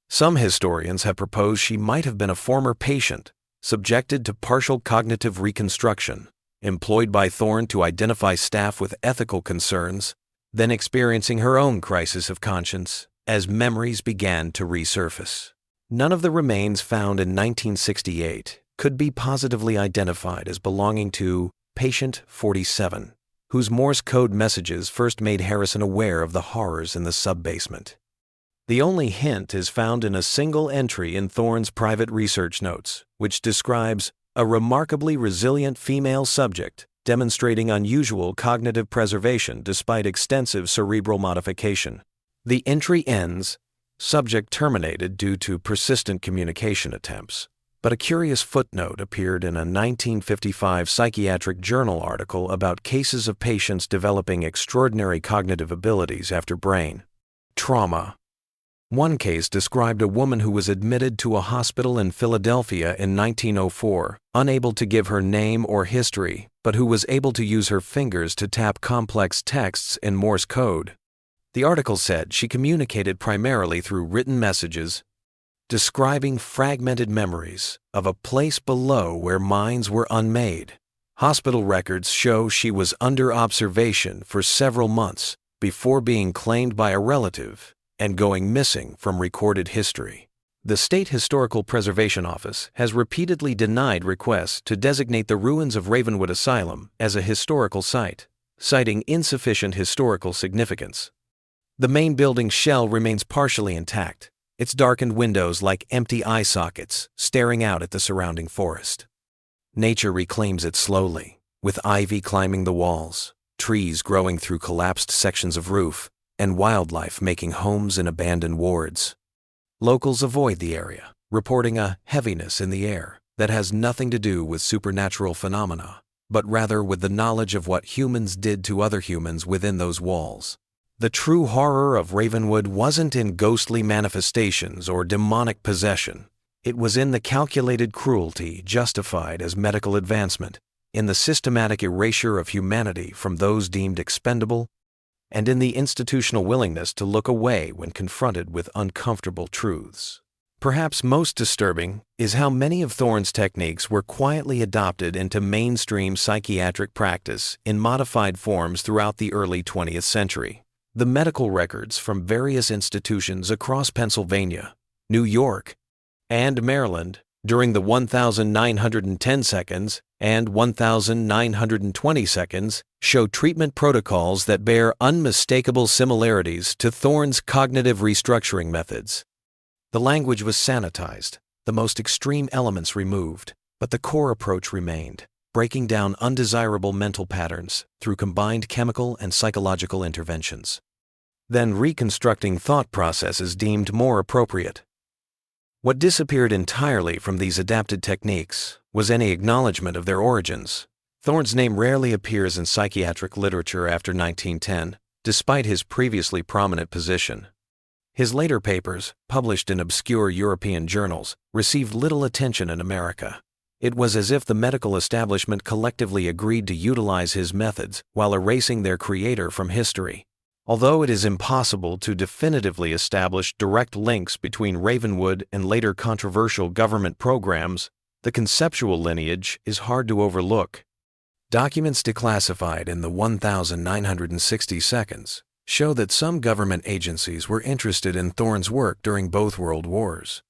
Some historians have proposed she might have been a former patient, subjected to partial cognitive reconstruction, employed by Thorne to identify staff with ethical concerns, then experiencing her own crisis of conscience as memories began to resurface. None of the remains found in 1968 could be positively identified as belonging to Patient 47, whose Morse code messages first made Harrison aware of the horrors in the sub-basement. The only hint is found in a single entry in Thorne's private research notes, which describes a remarkably resilient female subject demonstrating unusual cognitive preservation despite extensive cerebral modification. The entry ends, "Subject terminated due to persistent communication attempts," but a curious footnote appeared in a 1955 psychiatric journal article about cases of patients developing extraordinary cognitive abilities after brain trauma. One case described a woman who was admitted to a hospital in Philadelphia in 1904, unable to give her name or history, but who was able to use her fingers to tap complex texts in Morse code. The article said she communicated primarily through written messages, describing fragmented memories of a place below where minds were unmade. Hospital records show she was under observation for several months before being claimed by a relative and going missing from recorded history. The State Historical Preservation Office has repeatedly denied requests to designate the ruins of Ravenwood Asylum as a historical site, citing insufficient historical significance. The main building's shell remains partially intact, its darkened windows like empty eye sockets staring out at the surrounding forest. Nature reclaims it slowly, with ivy climbing the walls, trees growing through collapsed sections of roof, and wildlife making homes in abandoned wards. Locals avoid the area, reporting a heaviness in the air, that has nothing to do with supernatural phenomena, but rather with the knowledge of what humans did to other humans within those walls. The true horror of Ravenwood wasn't in ghostly manifestations or demonic possession. It was in the calculated cruelty justified as medical advancement, in the systematic erasure of humanity from those deemed expendable, and in the institutional willingness to look away when confronted with uncomfortable truths. Perhaps most disturbing is how many of Thorne's techniques were quietly adopted into mainstream psychiatric practice in modified forms throughout the early 20th century. The medical records from various institutions across Pennsylvania, New York, and Maryland during the 1,910 seconds and 1,920 seconds show treatment protocols that bear unmistakable similarities to Thorne's cognitive restructuring methods. The language was sanitized, the most extreme elements removed, but the core approach remained, breaking down undesirable mental patterns through combined chemical and psychological interventions, then reconstructing thought processes deemed more appropriate. What disappeared entirely from these adapted techniques was any acknowledgement of their origins. Thorne's name rarely appears in psychiatric literature after 1910, despite his previously prominent position. His later papers, published in obscure European journals, received little attention in America. It was as if the medical establishment collectively agreed to utilize his methods while erasing their creator from history. Although it is impossible to definitively establish direct links between Ravenwood and later controversial government programs, the conceptual lineage is hard to overlook. Documents declassified in the 1,960 seconds show that some government agencies were interested in Thorne's work during both World Wars.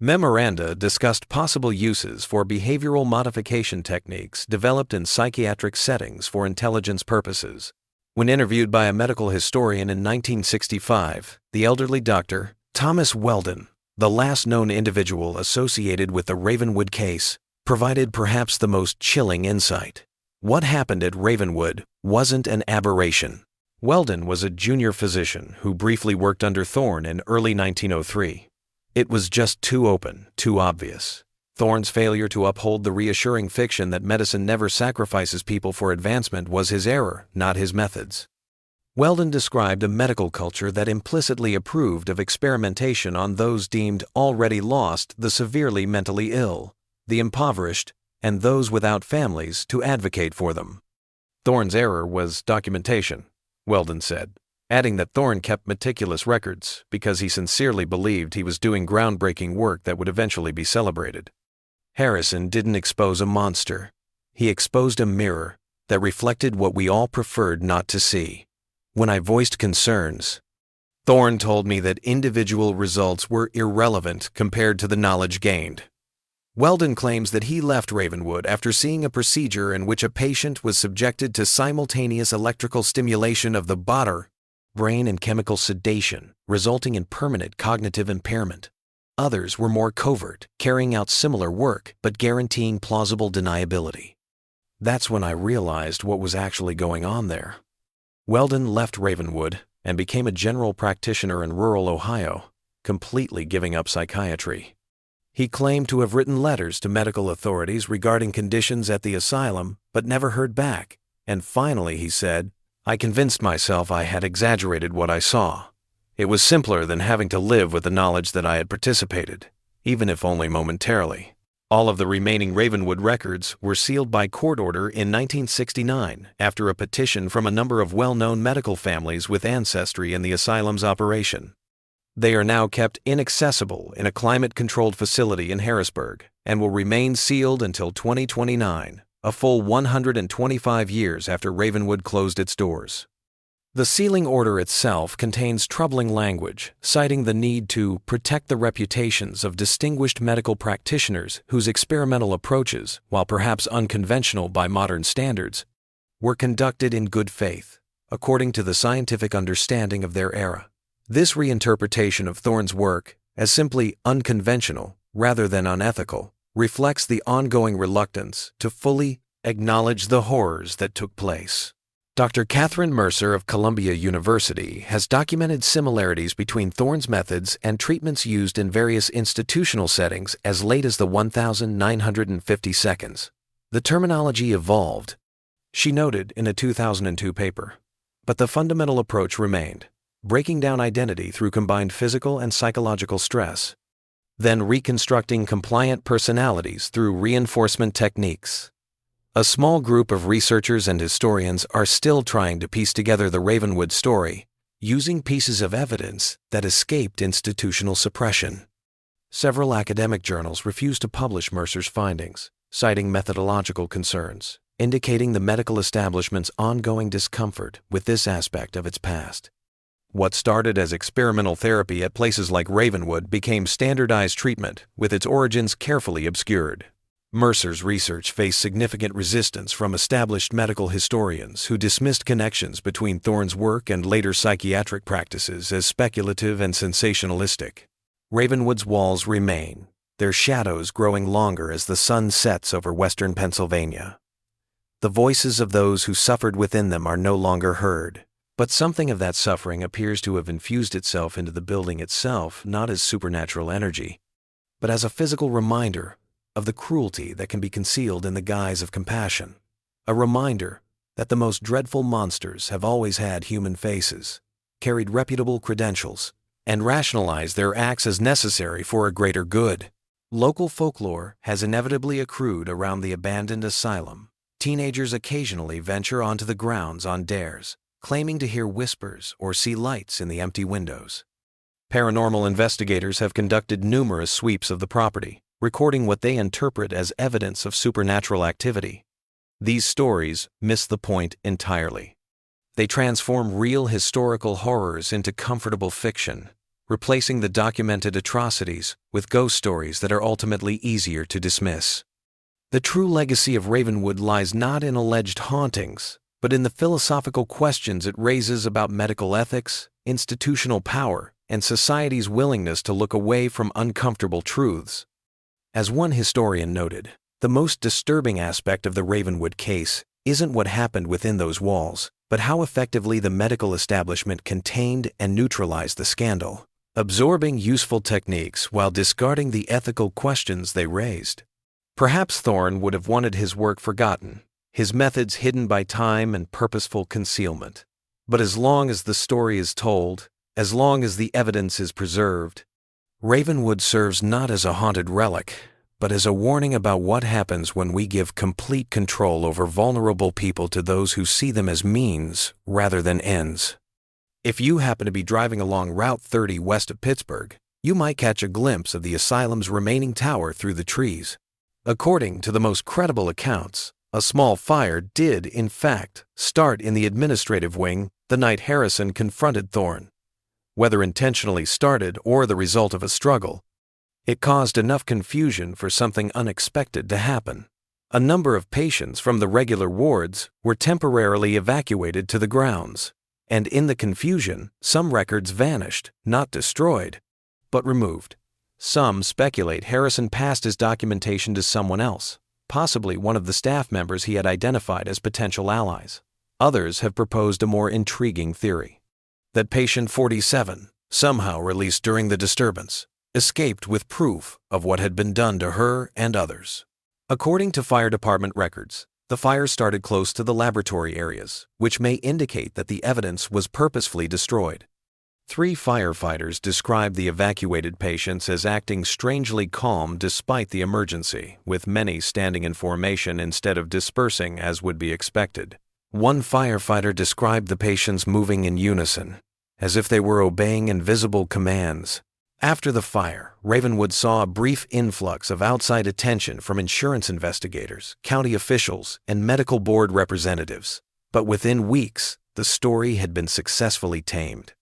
Memoranda discussed possible uses for behavioral modification techniques developed in psychiatric settings for intelligence purposes. When interviewed by a medical historian in 1965, the elderly Dr. Thomas Weldon, the last known individual associated with the Ravenwood case, provided perhaps the most chilling insight. What happened at Ravenwood wasn't an aberration. Weldon was a junior physician who briefly worked under Thorne in early 1903. It was just too open, too obvious. Thorne's failure to uphold the reassuring fiction that medicine never sacrifices people for advancement was his error, not his methods. Weldon described a medical culture that implicitly approved of experimentation on those deemed already lost, the severely mentally ill, the impoverished, and those without families to advocate for them. Thorne's error was documentation, Weldon said, adding that Thorne kept meticulous records because he sincerely believed he was doing groundbreaking work that would eventually be celebrated. Harrison didn't expose a monster. He exposed a mirror that reflected what we all preferred not to see. When I voiced concerns, Thorne told me that individual results were irrelevant compared to the knowledge gained. Weldon claims that he left Ravenwood after seeing a procedure in which a patient was subjected to simultaneous electrical stimulation of the brain and chemical sedation, resulting in permanent cognitive impairment. Others were more covert, carrying out similar work but guaranteeing plausible deniability. That's when I realized what was actually going on there. Weldon left Ravenwood and became a general practitioner in rural Ohio, completely giving up psychiatry. He claimed to have written letters to medical authorities regarding conditions at the asylum but never heard back, and finally he said, "I convinced myself I had exaggerated what I saw. It was simpler than having to live with the knowledge that I had participated, even if only momentarily." All of the remaining Ravenwood records were sealed by court order in 1969 after a petition from a number of well-known medical families with ancestry in the asylum's operation. They are now kept inaccessible in a climate-controlled facility in Harrisburg and will remain sealed until 2029, a full 125 years after Ravenwood closed its doors. The sealing order itself contains troubling language, citing the need to protect the reputations of distinguished medical practitioners whose experimental approaches, while perhaps unconventional by modern standards, were conducted in good faith, according to the scientific understanding of their era. This reinterpretation of Thorne's work as simply unconventional rather than unethical reflects the ongoing reluctance to fully acknowledge the horrors that took place. Dr. Catherine Mercer of Columbia University has documented similarities between Thorne's methods and treatments used in various institutional settings as late as the 1950 seconds. The terminology evolved, she noted in a 2002 paper, but the fundamental approach remained, breaking down identity through combined physical and psychological stress, then reconstructing compliant personalities through reinforcement techniques. A small group of researchers and historians are still trying to piece together the Ravenwood story, using pieces of evidence that escaped institutional suppression. Several academic journals refuse to publish Mercer's findings, citing methodological concerns, indicating the medical establishment's ongoing discomfort with this aspect of its past. What started as experimental therapy at places like Ravenwood became standardized treatment, with its origins carefully obscured. Mercer's research faced significant resistance from established medical historians who dismissed connections between Thorne's work and later psychiatric practices as speculative and sensationalistic. Ravenwood's walls remain, their shadows growing longer as the sun sets over western Pennsylvania. The voices of those who suffered within them are no longer heard, but something of that suffering appears to have infused itself into the building itself, not as supernatural energy, but as a physical reminder of the cruelty that can be concealed in the guise of compassion, a reminder that the most dreadful monsters have always had human faces, carried reputable credentials, and rationalized their acts as necessary for a greater good. Local folklore has inevitably accrued around the abandoned asylum. Teenagers occasionally venture onto the grounds on dares, claiming to hear whispers or see lights in the empty windows. Paranormal investigators have conducted numerous sweeps of the property, recording what they interpret as evidence of supernatural activity. These stories miss the point entirely. They transform real historical horrors into comfortable fiction, replacing the documented atrocities with ghost stories that are ultimately easier to dismiss. The true legacy of Ravenwood lies not in alleged hauntings, but in the philosophical questions it raises about medical ethics, institutional power, and society's willingness to look away from uncomfortable truths. As one historian noted, the most disturbing aspect of the Ravenwood case isn't what happened within those walls, but how effectively the medical establishment contained and neutralized the scandal, absorbing useful techniques while discarding the ethical questions they raised. Perhaps Thorne would have wanted his work forgotten, his methods hidden by time and purposeful concealment. But as long as the story is told, as long as the evidence is preserved, Ravenwood serves not as a haunted relic, but as a warning about what happens when we give complete control over vulnerable people to those who see them as means rather than ends. If you happen to be driving along Route 30 west of Pittsburgh, you might catch a glimpse of the asylum's remaining tower through the trees. According to the most credible accounts, a small fire did, in fact, start in the administrative wing the night Harrison confronted Thorne. Whether intentionally started or the result of a struggle, it caused enough confusion for something unexpected to happen. A number of patients from the regular wards were temporarily evacuated to the grounds, and in the confusion, some records vanished, not destroyed, but removed. Some speculate Harrison passed his documentation to someone else, possibly one of the staff members he had identified as potential allies. Others have proposed a more intriguing theory: that patient 47, somehow released during the disturbance, escaped with proof of what had been done to her and others. According to fire department records, the fire started close to the laboratory areas, which may indicate that the evidence was purposefully destroyed. 3 firefighters described the evacuated patients as acting strangely calm despite the emergency, with many standing in formation instead of dispersing as would be expected. One firefighter described the patients moving in unison, as if they were obeying invisible commands. After the fire, Ravenwood saw a brief influx of outside attention from insurance investigators, county officials, and medical board representatives. But within weeks, the story had been successfully tamed.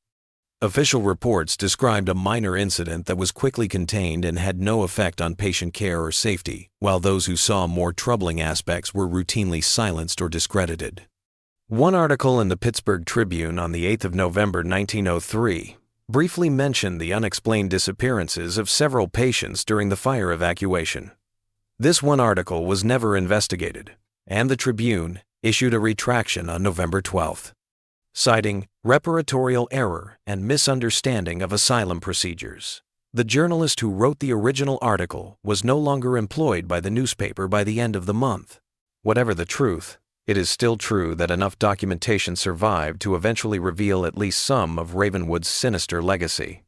Official reports described a minor incident that was quickly contained and had no effect on patient care or safety, while those who saw more troubling aspects were routinely silenced or discredited. One article in the Pittsburgh Tribune on the 8th of November 1903 briefly mentioned the unexplained disappearances of several patients during the fire evacuation. This one article was never investigated, and the Tribune, issued a retraction on November 12th, citing reparatorial error and misunderstanding of asylum procedures. The journalist who wrote the original article was no longer employed by the newspaper by the end of the month. Whatever the truth, it is still true that enough documentation survived to eventually reveal at least some of Ravenwood's sinister legacy.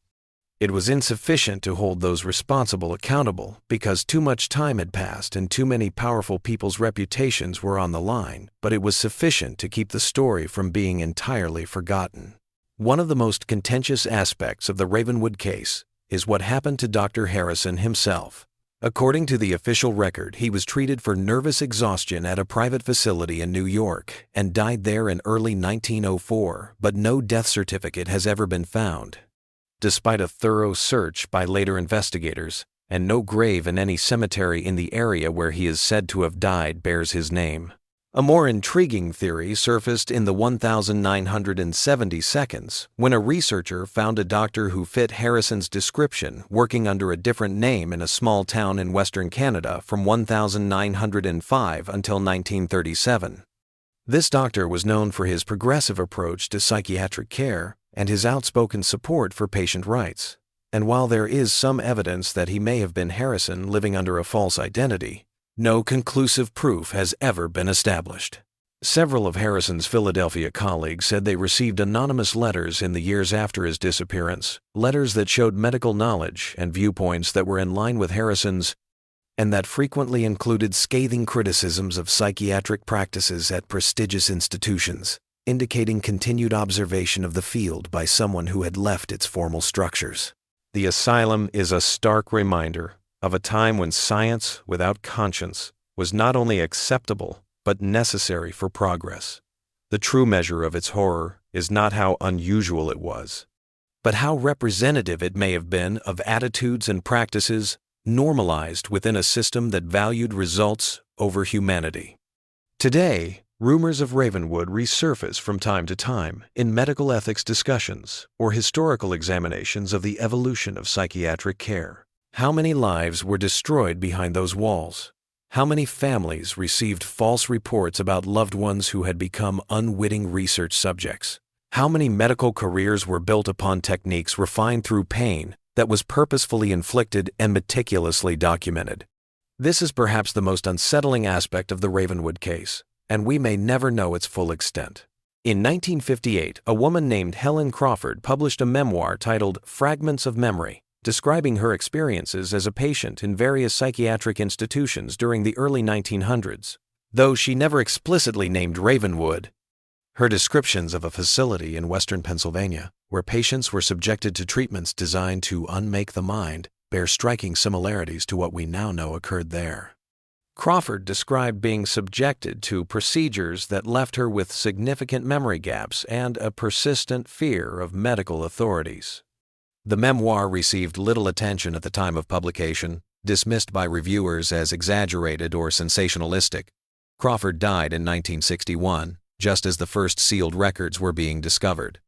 It was insufficient to hold those responsible accountable because too much time had passed and too many powerful people's reputations were on the line, but it was sufficient to keep the story from being entirely forgotten. One of the most contentious aspects of the Ravenwood case is what happened to Dr. Harrison himself. According to the official record, he was treated for nervous exhaustion at a private facility in New York and died there in early 1904, but no death certificate has ever been found. Despite a thorough search by later investigators, and no grave in any cemetery in the area where he is said to have died bears his name. A more intriguing theory surfaced in the 1970 seconds when a researcher found a doctor who fit Harrison's description working under a different name in a small town in Western Canada from 1905 until 1937. This doctor was known for his progressive approach to psychiatric care and his outspoken support for patient rights. And while there is some evidence that he may have been Harrison living under a false identity, no conclusive proof has ever been established. Several of Harrison's Philadelphia colleagues said they received anonymous letters in the years after his disappearance, letters that showed medical knowledge and viewpoints that were in line with Harrison's, and that frequently included scathing criticisms of psychiatric practices at prestigious institutions, indicating continued observation of the field by someone who had left its formal structures. The asylum is a stark reminder of a time when science without conscience was not only acceptable but necessary for progress. The true measure of its horror is not how unusual it was, but how representative it may have been of attitudes and practices normalized within a system that valued results over humanity. Today, rumors of Ravenwood resurface from time to time in medical ethics discussions or historical examinations of the evolution of psychiatric care. How many lives were destroyed behind those walls? How many families received false reports about loved ones who had become unwitting research subjects? How many medical careers were built upon techniques refined through pain that was purposefully inflicted and meticulously documented? This is perhaps the most unsettling aspect of the Ravenwood case, and we may never know its full extent. In 1958, a woman named Helen Crawford published a memoir titled Fragments of Memory, describing her experiences as a patient in various psychiatric institutions during the early 1900s. Though she never explicitly named Ravenwood, her descriptions of a facility in western Pennsylvania, where patients were subjected to treatments designed to unmake the mind, bear striking similarities to what we now know occurred there. Crawford described being subjected to procedures that left her with significant memory gaps and a persistent fear of medical authorities. The memoir received little attention at the time of publication, dismissed by reviewers as exaggerated or sensationalistic. Crawford died in 1961, just as the first sealed records were being discovered.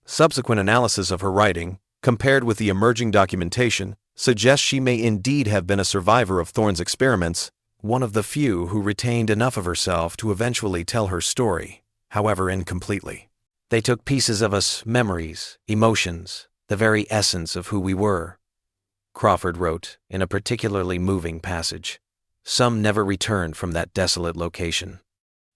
Subsequent analysis of her writing, compared with the emerging documentation, suggests she may indeed have been a survivor of Thorne's experiments, one of the few who retained enough of herself to eventually tell her story, however incompletely. They took pieces of us, memories, emotions, the very essence of who we were, Crawford wrote in a particularly moving passage. Some never returned from that desolate location.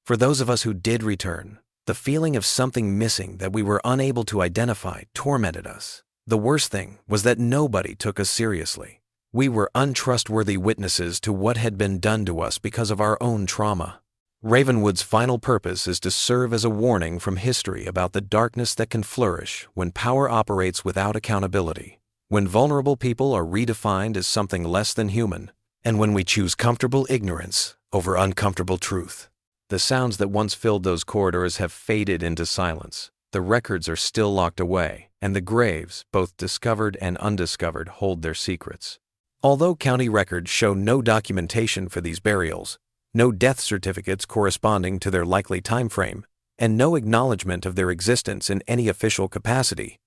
For those of us who did return, the feeling of something missing that we were unable to identify tormented us. The worst thing was that nobody took us seriously. We were untrustworthy witnesses to what had been done to us because of our own trauma. Ravenwood's final purpose is to serve as a warning from history about the darkness that can flourish when power operates without accountability, when vulnerable people are redefined as something less than human, and when we choose comfortable ignorance over uncomfortable truth. The sounds that once filled those corridors have faded into silence. The records are still locked away, and the graves, both discovered and undiscovered, hold their secrets. Although county records show no documentation for these burials, no death certificates corresponding to their likely time frame, and no acknowledgement of their existence in any official capacity,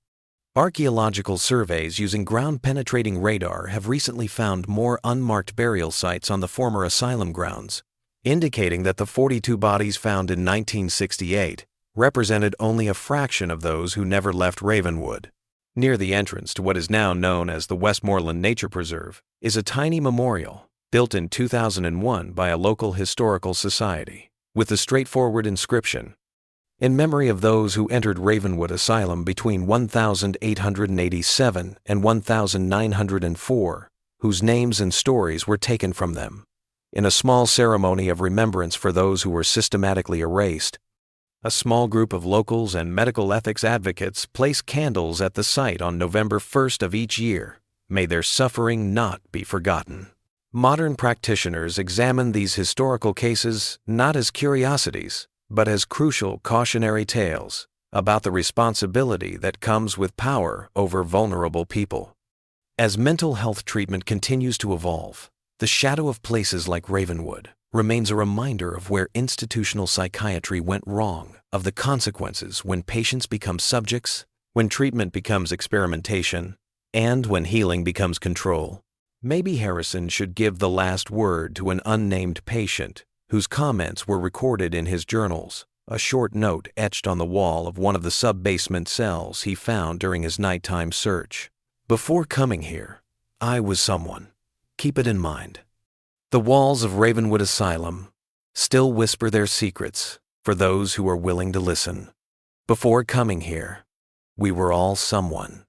archaeological surveys using ground-penetrating radar have recently found more unmarked burial sites on the former asylum grounds, indicating that the 42 bodies found in 1968 represented only a fraction of those who never left Ravenwood. Near the entrance to what is now known as the Westmoreland Nature Preserve is a tiny memorial built in 2001 by a local historical society with a straightforward inscription, "In memory of those who entered Ravenwood Asylum between 1887 and 1904, whose names and stories were taken from them, in a small ceremony of remembrance for those who were systematically erased. A small group of locals and medical ethics advocates place candles at the site on November 1st of each year. May their suffering not be forgotten." Modern practitioners examine these historical cases not as curiosities, but as crucial cautionary tales about the responsibility that comes with power over vulnerable people. As mental health treatment continues to evolve, the shadow of places like Ravenwood remains a reminder of where institutional psychiatry went wrong, of the consequences when patients become subjects, when treatment becomes experimentation, and when healing becomes control. Maybe Harrison should give the last word to an unnamed patient whose comments were recorded in his journals, a short note etched on the wall of one of the sub-basement cells he found during his nighttime search. "Before coming here, I was someone. Keep it in mind." The walls of Ravenwood Asylum still whisper their secrets for those who are willing to listen. Before coming here, we were all someone.